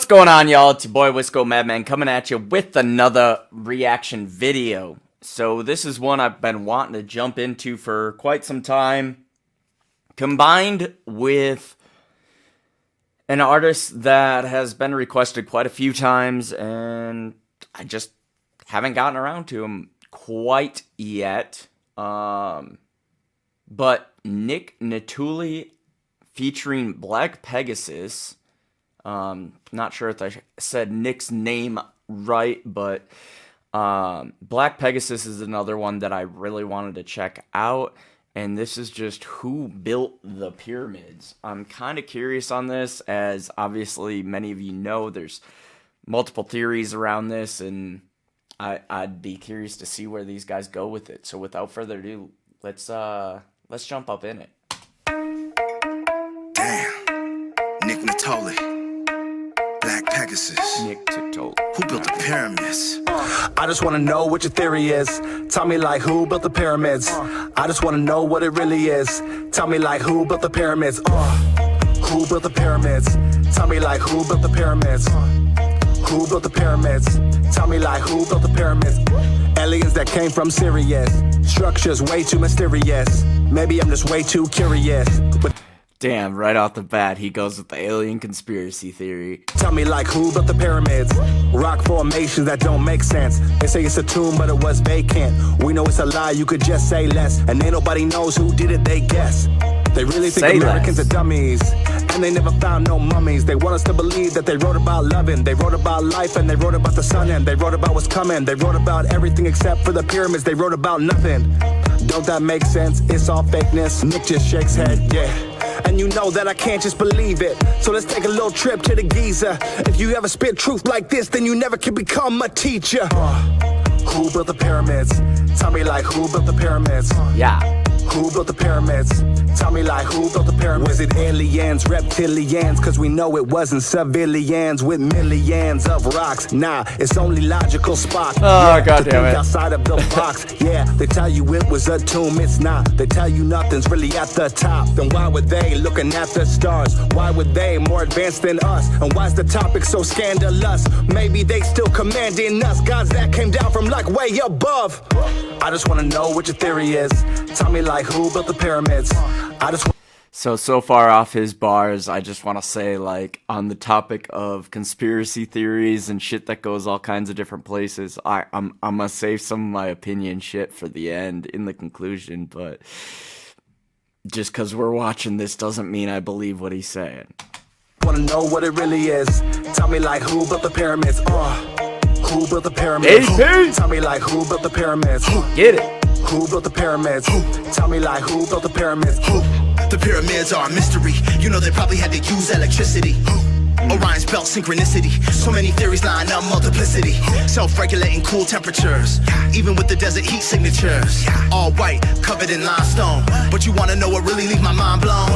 going on, y'all? It's your boy Wisco Madman coming at you with another reaction video. So this is one I've been wanting to jump into for quite some time, combined with an artist that has been requested quite a few times, and I just haven't gotten around to him quite yet. But Nittoli featuring Black Pegasus. Not sure if I said Nick's name right, but Black Pegasus is another one that I really wanted to check out. And this is just who built the pyramids. I'm kind of curious on this, as obviously many of you know there's multiple theories around this, and I'd be curious to see where these guys go with it. So without further ado, let's jump up in it. Damn, Nick Nittoli, Black Pegasus. Nick Nittoli. Who built the pyramids? I just wanna know what your theory is. Tell me like who built the pyramids. I just wanna know what it really is. Tell me like who built the pyramids. Who built the pyramids? Tell me like who built the pyramids. Who built the pyramids? Tell me like who built the pyramids. Aliens that came from Sirius. Structures way too mysterious. Maybe I'm just way too curious. But Damn, right off the bat, he goes with the alien conspiracy theory. tell me like who built the pyramids. Rock formations that don't make sense. They say it's a tomb but it was vacant. We know it's a lie, you could just say less. And ain't nobody knows who did it, they guess. They really think Say Americans less. are dummies. And they never found no mummies. They want us to believe that they wrote about loving. They wrote about life and they wrote about the sun, and they wrote about what's coming. They wrote about everything except for the pyramids. They wrote about nothing. Don't that make sense? It's all fakeness. Nick just shakes head, yeah. And you know that I can't just believe it. So let's take a little trip to the Giza. If you ever spit truth like this, then you never can become a teacher. Who built the pyramids? Tell me like who built the pyramids? Yeah. Who built the pyramids? Tell me like who built the pyramids? Was it aliens, reptilians? Cause we know it wasn't civilians with millions of rocks. Nah, it's only logical Spock. Oh, God to damn think it. outside of the box. Yeah, they tell you it was a tomb, it's not. They tell you nothing's really at the top. Then why would they looking at the stars? Why would they more advanced than us? And why's the topic so scandalous? Maybe they still commanding us. Gods that came down from like way above. I just wanna know what your theory is. Tell me like who built the pyramids. I just So far off his bars, I just want to say, like, on the topic of conspiracy theories and shit that goes all kinds of different places, I'm gonna save some of my opinion shit for the end in the conclusion, but just because we're watching this doesn't mean I believe what he's saying. wanna know what it really is. Tell me like who built the pyramids. Who built the pyramids? AP! Tell me like who built the pyramids. Get it? Who built the pyramids? Tell me like who built the pyramids. The pyramids are a mystery. You know they probably had to use electricity. Orion's belt synchronicity. So many theories line up multiplicity. Self-regulating cool temperatures. Even with the desert heat signatures. All white, covered in limestone. But you wanna know what really leaves my mind blown?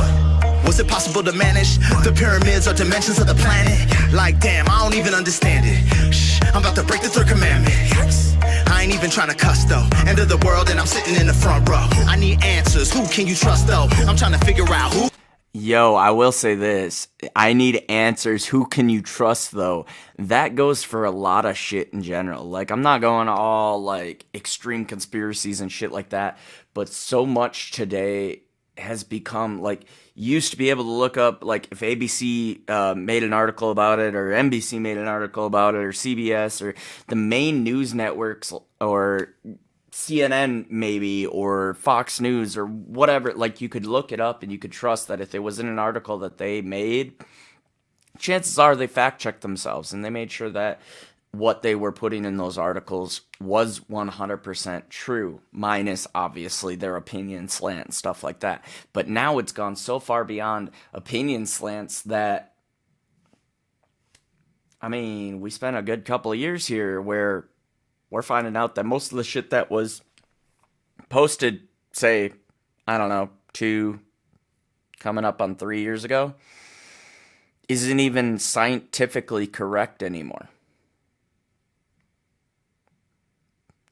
Was it possible to manage? The pyramids are dimensions of the planet. Like damn, I don't even understand it. Shh, I'm about to break the third commandment. I ain't even trying to cuss though. End of the world and I'm sitting in the front row. I need answers, who can you trust though? I'm trying to figure out who. Yo, I will say this. I need answers. Who can you trust, though? That goes for a lot of shit in general. Like, I'm not going all, like, extreme conspiracies and shit like that, but so much today has become, like, you used to be able to look up, like, if ABC made an article about it, or NBC made an article about it, or CBS, or the main news networks, or CNN maybe, or Fox News, or whatever. Like, you could look it up and you could trust that if it was in an article that they made, chances are they fact checked themselves and they made sure that what they were putting in those articles was 100% true, minus obviously their opinion slant and stuff like that. But now it's gone so far beyond opinion slants that, I mean, we spent a good couple of years here where we're finding out that most of the shit that was posted, say, I don't know, 2, coming up on 3 years ago, isn't even scientifically correct anymore.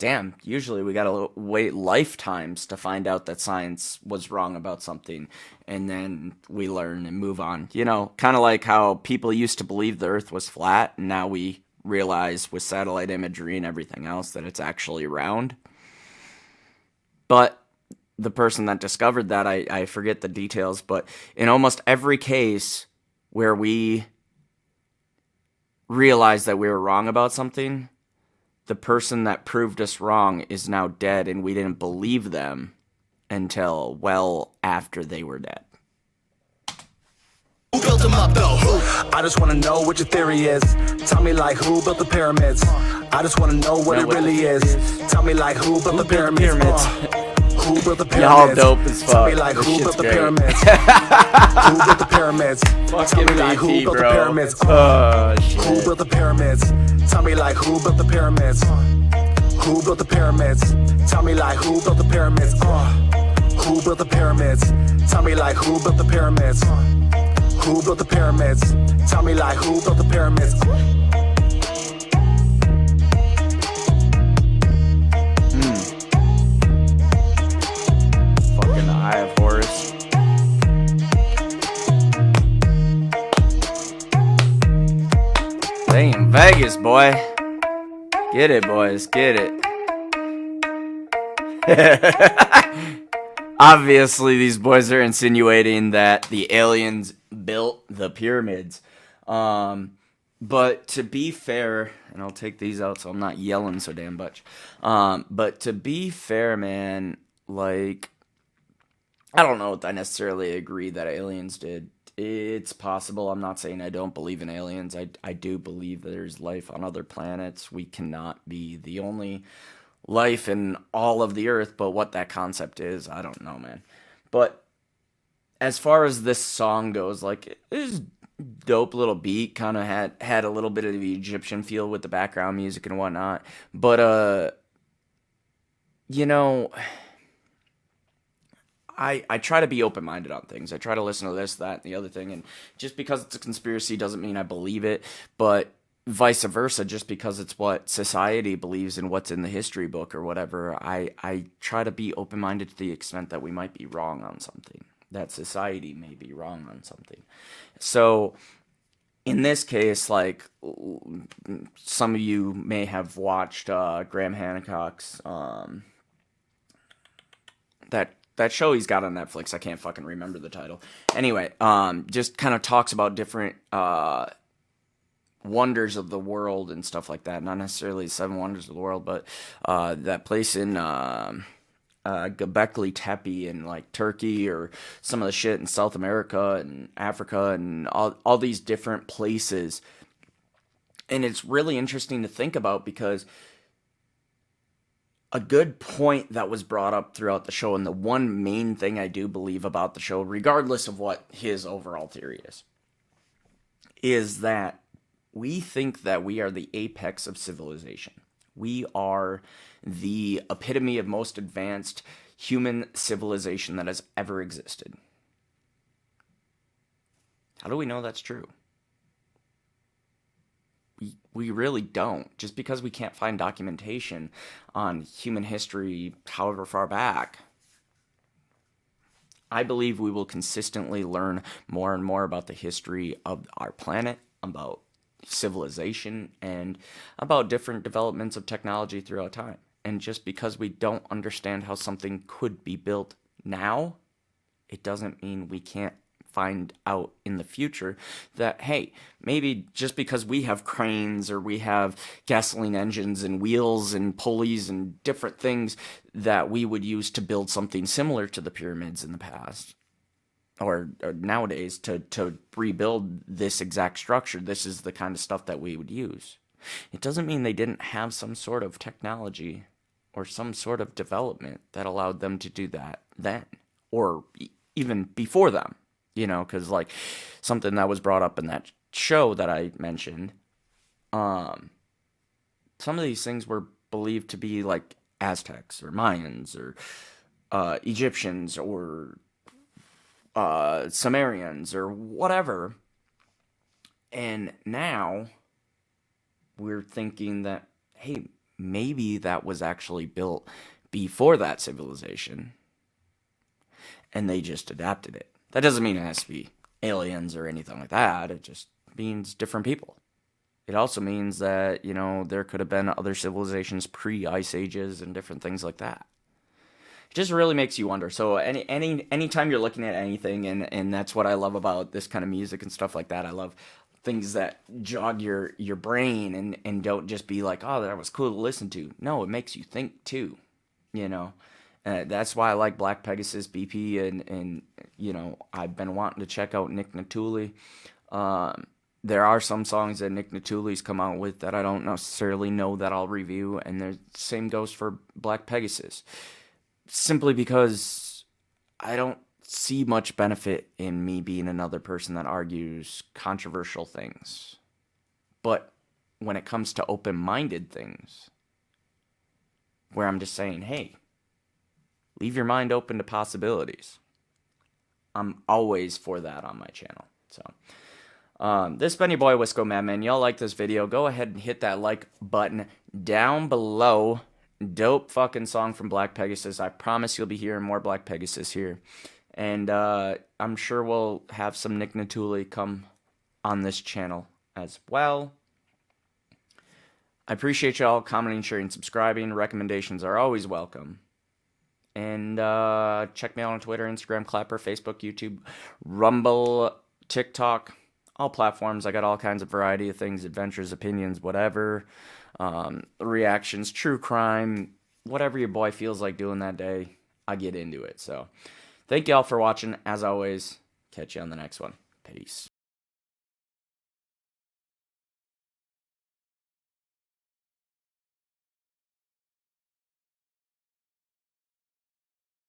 damn, usually we gotta wait lifetimes to find out that science was wrong about something, and then we learn and move on. You know, kind of like how people used to believe the Earth was flat, and now we realize with satellite imagery and everything else that it's actually round. But the person that discovered that, I forget the details, but in almost every case where we realized that we were wrong about something, the person that proved us wrong is now dead, and we didn't believe them until well after they were dead. Who built them up though? I just wanna know what your theory is. Tell me like who built the pyramids. I just wanna know what it really is. Tell me like who built the pyramids. Who built the pyramids? Y'all dope as fuck. Tell me like This who shit's built the great. pyramids. Who built the pyramids? Tell me like who built the pyramids. Who built the pyramids? Tell me like who built the pyramids. Who built the pyramids? Tell me like who built the pyramids. Who built the pyramids? Tell me like who built the pyramids. Who built the pyramids? Tell me like who built the pyramids. Fucking Eye of Horus. They in Vegas, boy. Get it, boys, get it. Obviously, these boys are insinuating that the aliens built the pyramids. But to be fair, and I'll take these out so I'm not yelling so damn much. But to be fair, man, like, I don't know if I necessarily agree that aliens did. It's possible. I'm not saying I don't believe in aliens. I do believe there's life on other planets. We cannot be the only life in all of the Earth, but what that concept is, I don't know, man. But as far as this song goes, like, it is dope little beat, kind of had a little bit of the Egyptian feel with the background music and whatnot. But you know, I try to be open-minded on things. I try to listen to this, that, and the other thing, and just because it's a conspiracy doesn't mean I believe it, but vice versa, just because it's what society believes and what's in the history book or whatever, I try to be open-minded to the extent that we might be wrong on something, that society may be wrong on something. So, in this case, like, some of you may have watched Graham Hancock's, that show he's got on Netflix. I can't fucking remember the title. Anyway, just kind of talks about different wonders of the world and stuff like that. Not necessarily seven wonders of the world, but that place in Göbekli Tepe in like Turkey, or some of the shit in South America and Africa and all these different places. And it's really interesting to think about, because a good point that was brought up throughout the show, and the one main thing I do believe about the show, regardless of what his overall theory is that we think that we are the apex of civilization. We are the epitome of most advanced human civilization that has ever existed. How do we know that's true? We really don't. Just because we can't find documentation on human history however far back. I believe we will consistently learn more and more about the history of our planet, about civilization, and about different developments of technology throughout time. And just because we don't understand how something could be built now, it doesn't mean we can't find out in the future that, hey, maybe just because we have cranes or we have gasoline engines and wheels and pulleys and different things that we would use to build something similar to the pyramids in the past, or nowadays to rebuild this exact structure, this is the kind of stuff that we would use. It doesn't mean they didn't have some sort of technology or some sort of development that allowed them to do that then, or even before them. You know, because, like, something that was brought up in that show that I mentioned, some of these things were believed to be, like, Aztecs or Mayans or Egyptians or Sumerians or whatever. And now we're thinking that, hey, maybe that was actually built before that civilization, and they just adapted it. That doesn't mean it has to be aliens or anything like that. It just means different people. It also means that, there could have been other civilizations pre-ice ages and different things like that. It just really makes you wonder. So anytime you're looking at anything, and that's what I love about this kind of music and stuff like that. I love things that jog your brain and don't just be like, oh, that was cool to listen to. No, it makes you think too, That's why I like Black Pegasus, BP, and I've been wanting to check out Nick Nittoli. There are some songs that Nick Nittoli's come out with that I don't necessarily know that I'll review, and the same goes for Black Pegasus. Simply because I don't see much benefit in me being another person that argues controversial things. But when it comes to open-minded things, where I'm just saying, hey, leave your mind open to possibilities, I'm always for that on my channel. So this has been your boy Wisco Madman. Y'all like this video, go ahead and hit that like button down below. Dope fucking song from Black Pegasus. I promise you'll be hearing more Black Pegasus here. And I'm sure we'll have some Nick Nittoli come on this channel as well. I appreciate y'all commenting, sharing, subscribing. Recommendations are always welcome. And check me out on Twitter, Instagram, Clapper, Facebook, YouTube, Rumble, TikTok, all platforms. I got all kinds of variety of things, adventures, opinions, whatever. Reactions, true crime, whatever your boy feels like doing that day, I get into it. So thank y'all for watching. As always, catch you on the next one. Peace.